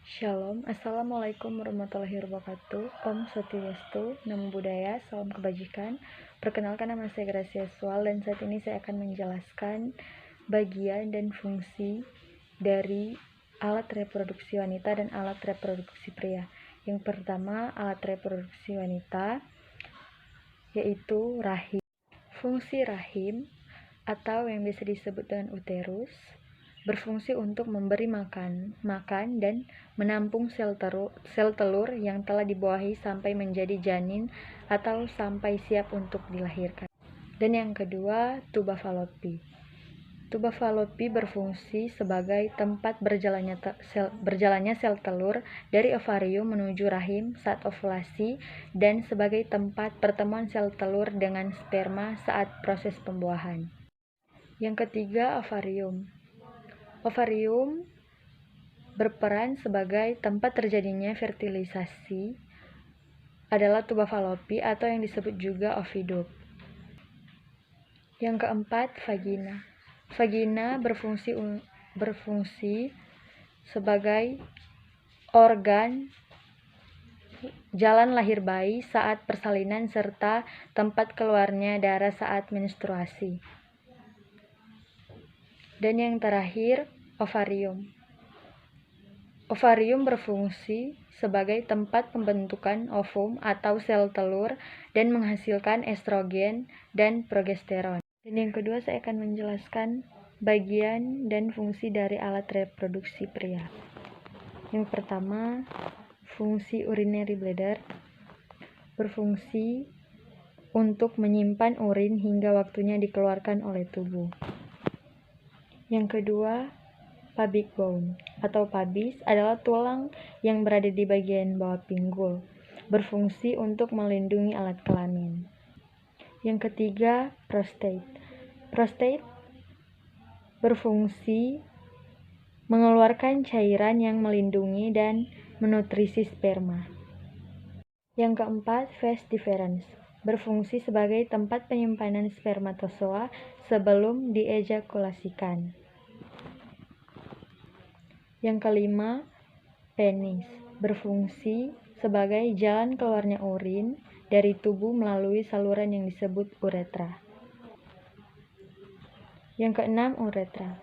Shalom, Assalamualaikum warahmatullahi wabarakatuh. Om Swastiastu, Namo Buddhaya, Salam Kebajikan. Perkenalkan, nama saya Gracia Sual dan saat ini saya akan menjelaskan bagian dan fungsi dari alat reproduksi wanita dan alat reproduksi pria. Yang pertama, alat reproduksi wanita yaitu rahim. Fungsi rahim atau yang biasa disebut dengan uterus berfungsi untuk memberi makan dan menampung sel telur yang telah dibuahi sampai menjadi janin atau sampai siap untuk dilahirkan. Dan yang kedua, tuba falopi. Tuba falopi berfungsi sebagai tempat berjalannya sel telur dari ovarium menuju rahim saat ovulasi dan sebagai tempat pertemuan sel telur dengan sperma saat proses pembuahan. Yang ketiga, ovarium. Ovarium berperan sebagai tempat terjadinya fertilisasi adalah tuba falopi atau yang disebut juga oviduct. Yang keempat, vagina. Vagina berfungsi sebagai organ jalan lahir bayi saat persalinan serta tempat keluarnya darah saat menstruasi. Dan yang terakhir, ovarium. Ovarium berfungsi sebagai tempat pembentukan ovum atau sel telur dan menghasilkan estrogen dan progesteron. Dan yang kedua, saya akan menjelaskan bagian dan fungsi dari alat reproduksi pria. Yang pertama, fungsi urinary bladder berfungsi untuk menyimpan urin hingga waktunya dikeluarkan oleh tubuh. Yang kedua, pubic bone atau pubis adalah tulang yang berada di bagian bawah pinggul, berfungsi untuk melindungi alat kelamin. Yang ketiga, prostate. Prostate berfungsi mengeluarkan cairan yang melindungi dan menutrisi sperma. Yang keempat, vas deferens berfungsi sebagai tempat penyimpanan spermatozoa sebelum diejakulasikan. Yang kelima, penis berfungsi sebagai jalan keluarnya urin dari tubuh melalui saluran yang disebut uretra. Yang keenam, uretra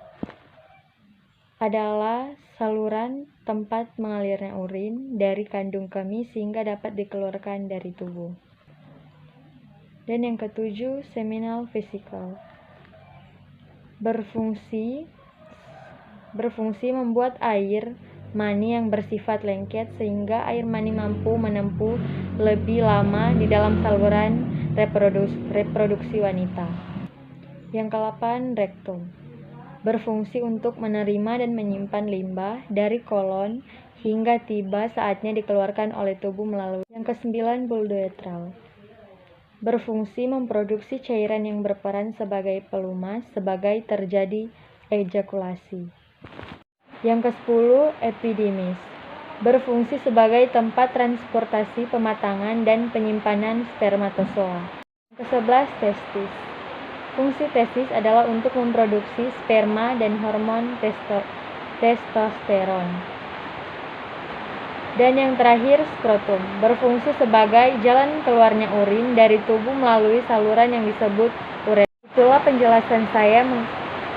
adalah saluran tempat mengalirnya urin dari kandung kemih sehingga dapat dikeluarkan dari tubuh. Dan yang ketujuh, seminal vesicle berfungsi membuat air mani yang bersifat lengket sehingga air mani mampu menempuh lebih lama di dalam saluran reproduksi wanita. Yang ke-8, rektum berfungsi untuk menerima dan menyimpan limbah dari kolon hingga tiba saatnya dikeluarkan oleh tubuh melalui. Yang ke-9, bulboretral berfungsi memproduksi cairan yang berperan sebagai pelumas sebagai terjadi ejakulasi. Yang ke-10, epidimis berfungsi sebagai tempat transportasi pematangan dan penyimpanan spermatozoa. Yang ke-11, testis. Fungsi testis adalah untuk memproduksi sperma dan hormon testosteron. Dan yang terakhir, skrotum berfungsi sebagai jalan keluarnya urin dari tubuh melalui saluran yang disebut uretra. Itulah penjelasan saya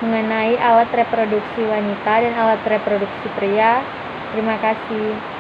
mengenai alat reproduksi wanita dan alat reproduksi pria. Terima kasih.